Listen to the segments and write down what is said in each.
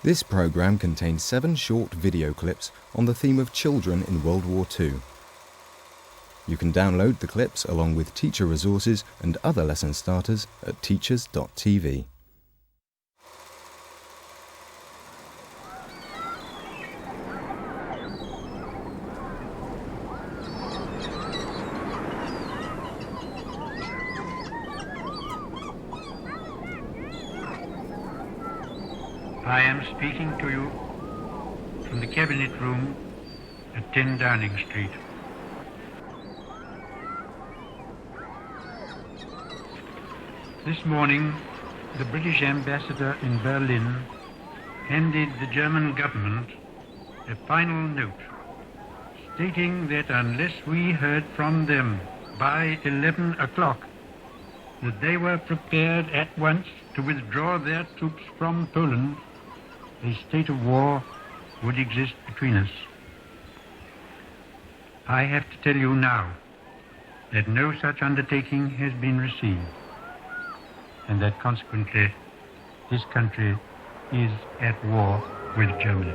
This program contains 7 short video clips on the theme of children in World War II. You can download the clips along with teacher resources and other lesson starters at teachers.tv. I am speaking to you from the Cabinet Room at 10 Downing Street. This morning, the British ambassador in Berlin handed the German government a final note stating that unless we heard from them by 11 o'clock, that they were prepared at once to withdraw their troops from Poland, a state of war would exist between us. I have to tell you now that no such undertaking has been received, and that consequently this country is at war with Germany.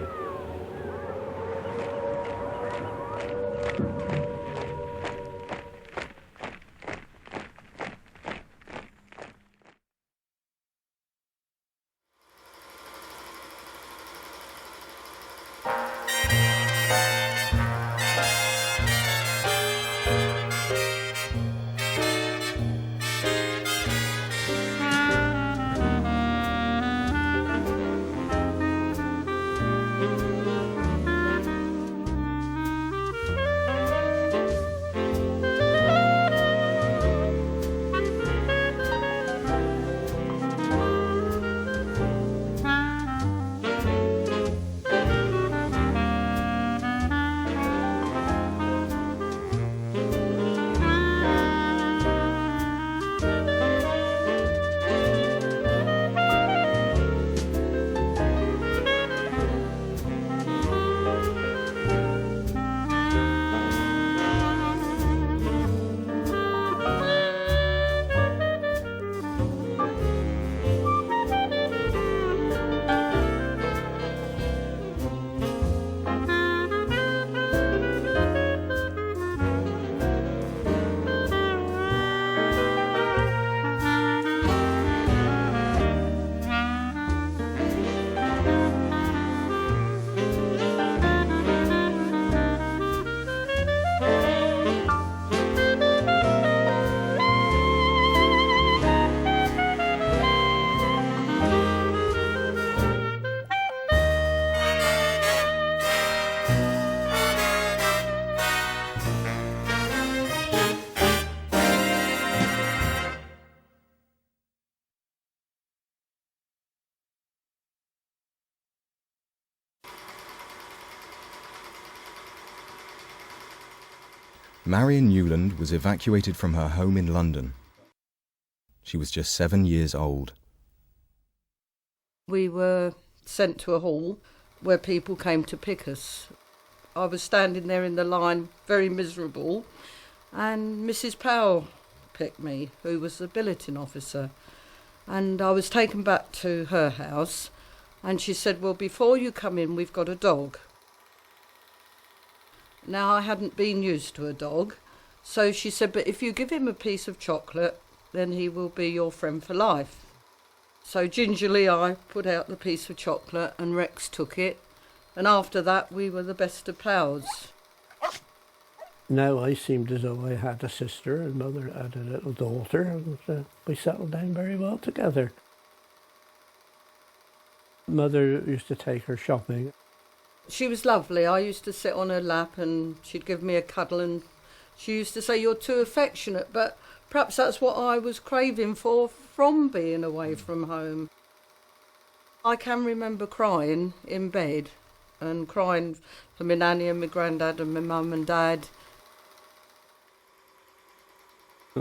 Marion Newland was evacuated from her home in London. She was just 7 years old. We were sent to a hall where people came to pick us. I was standing there in the line, very miserable, and Mrs. Powell picked me, who was the billeting officer. And I was taken back to her house, and she said, "Well, before you come in, we've got a dog." Now, I hadn't been used to a dog, so she said, "But if you give him a piece of chocolate, then he will be your friend for life." So gingerly I put out the piece of chocolate and Rex took it, and after that we were the best of pals. Now I seemed as though I had a sister and mother had a little daughter, and we settled down very well together. Mother used to take her shopping. She was lovely. I used to sit on her lap and she'd give me a cuddle, and she used to say, "You're too affectionate," but perhaps that's what I was craving for from being away from home. I can remember crying in bed and crying for my nanny and my granddad and my mum and dad.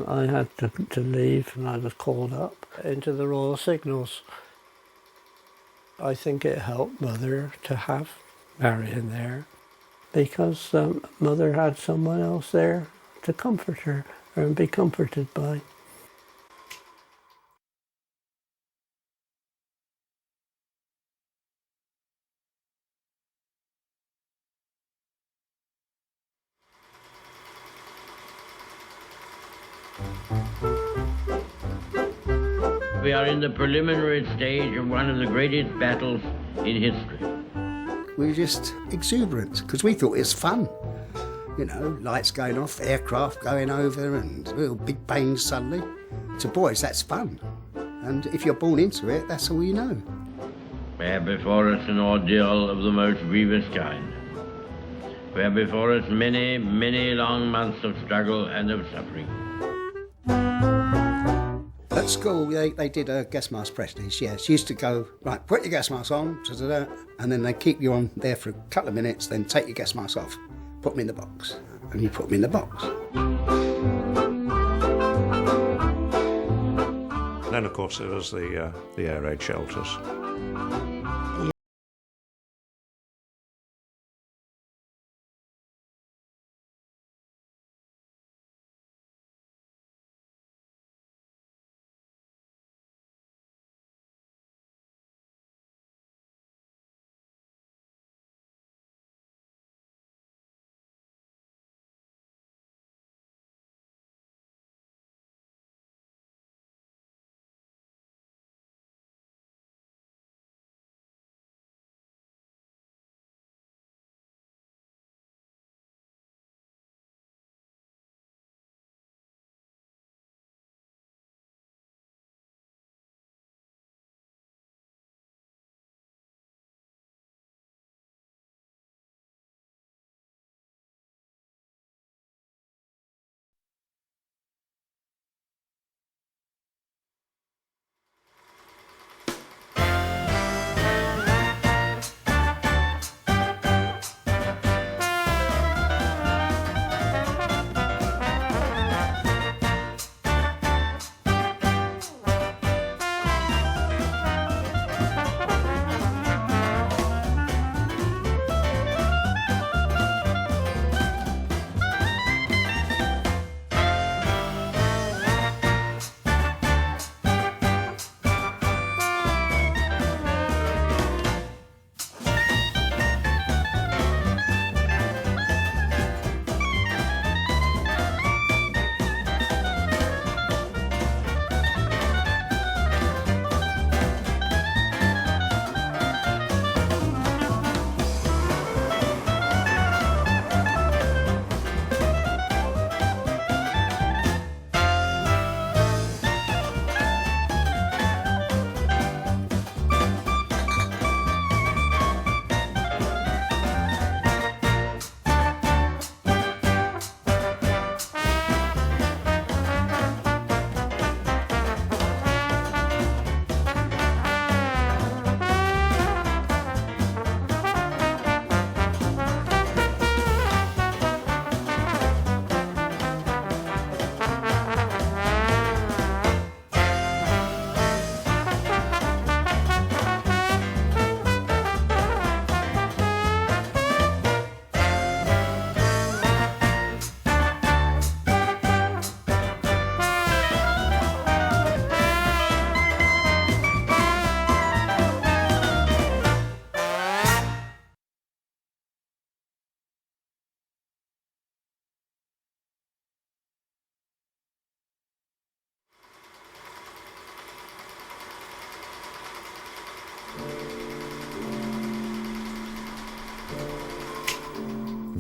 I had to leave and I was called up into the Royal Signals. I think it helped Mother to have Marion there, because Mother had someone else there to comfort her and be comforted by. We are in the preliminary stage of one of the greatest battles in history. We were just exuberant because we thought it was fun. You know, lights going off, aircraft going over and little big bangs suddenly. To boys, that's fun. And if you're born into it, that's all you know. We have before us an ordeal of the most grievous kind. We have before us many, many long months of struggle and of suffering. At school, they did a gas mask practice, yeah. She used to go, right, put your gas mask on, and then they keep you on there for a couple of minutes, then take your gas mask off, put them in the box, and you put them in the box. Then, of course, there was the air raid shelters.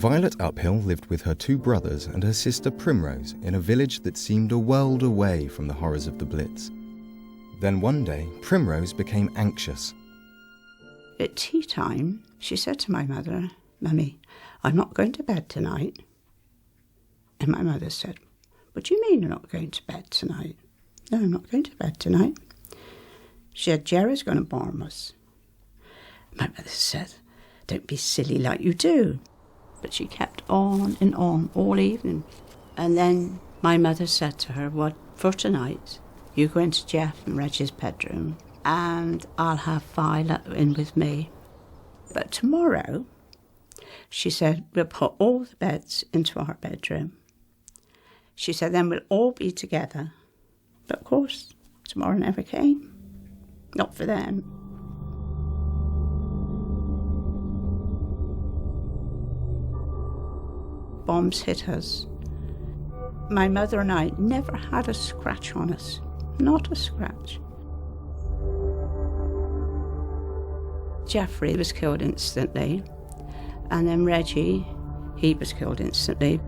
Violet Uphill lived with her two brothers and her sister Primrose in a village that seemed a world away from the horrors of the Blitz. Then one day, Primrose became anxious. At tea time, she said to my mother, "Mummy, I'm not going to bed tonight." And my mother said, "What do you mean you're not going to bed tonight?" "No, I'm not going to bed tonight." She said, "Jerry's going to bomb us." My mother said, "Don't be silly like you do." But she kept on and on all evening. And then my mother said to her, "Well, for tonight, you go into Jeff and Reggie's bedroom and I'll have Violet in with me. But tomorrow," she said, "we'll put all the beds into our bedroom." She said, "Then we'll all be together." But of course, tomorrow never came. Not for them. Bombs hit us. My mother and I never had a scratch on us. Not a scratch. Geoffrey was killed instantly. And then Reggie, he was killed instantly.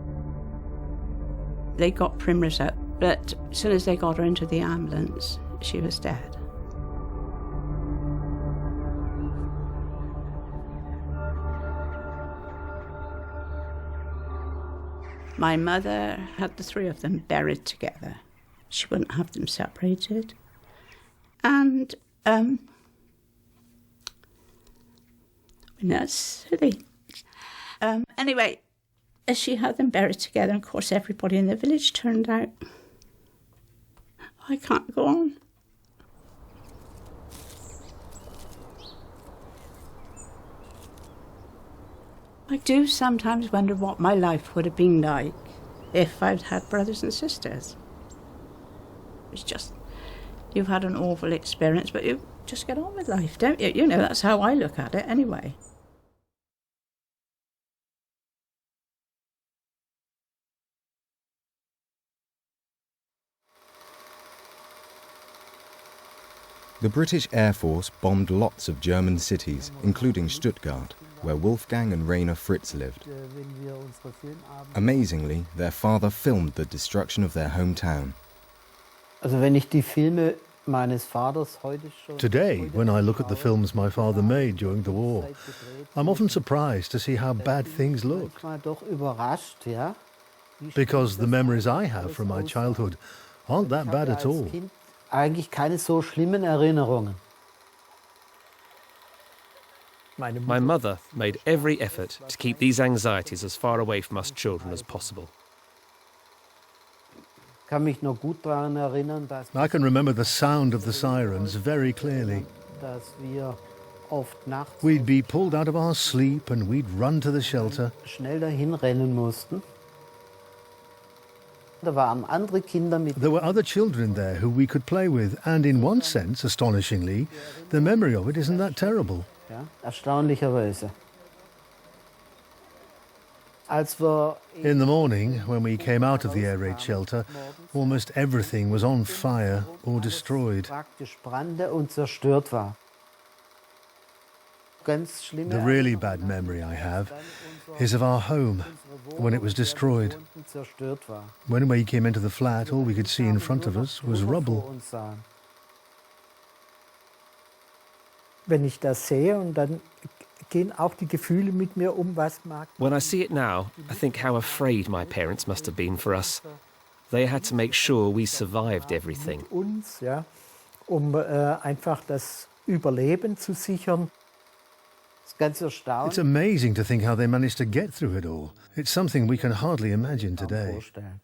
They got Primrose out, but as soon as they got her into the ambulance, she was dead. My mother had the three of them buried together. She wouldn't have them separated. And, that's silly. Anyway, as she had them buried together, and of course everybody in the village turned out. I can't go on. I do sometimes wonder what my life would have been like if I'd had brothers and sisters. It's just, you've had an awful experience, but you just get on with life, don't you? You know, that's how I look at it anyway. The British Air Force bombed lots of German cities, including Stuttgart, where Wolfgang and Rainer Fritz lived. Amazingly, their father filmed the destruction of their hometown. Today, when I look at the films my father made during the war, I'm often surprised to see how bad things look. Because the memories I have from my childhood aren't that bad at all. Eigentlich keine so schlimmen Erinnerungen. My mother made every effort to keep these anxieties as far away from us children as possible. Kann mich noch gut daran erinnern, dass I can remember the sound of the sirens very clearly. wir oft nachts We'd be pulled out of our sleep and we'd run to the shelter. schnell dahin rennen mussten. Da waren andere Kinder mit. There were other children there who we could play with, and in one sense, astonishingly, the memory of it isn't that terrible. Ja, erstaunlicherweise. Als wir In the morning, when we came out of the air raid shelter, almost everything was on fire or destroyed. praktisch brannte und zerstört war. Ganz schlimme The really bad memory I have is of our home, when it was destroyed. zerstört war. When we came into the flat, all we could see in front of us was rubble. Wenn ich das sehe und dann gehen auch die Gefühle mit mir was mag. When I see it now, I think how afraid my parents must have been for us. They had to make sure we survived everything. Uns, ja, einfach das Überleben zu sichern. Ganz erstaunlich. It's amazing to think how they managed to get through it all. It's something we can hardly imagine today. Vorstellen.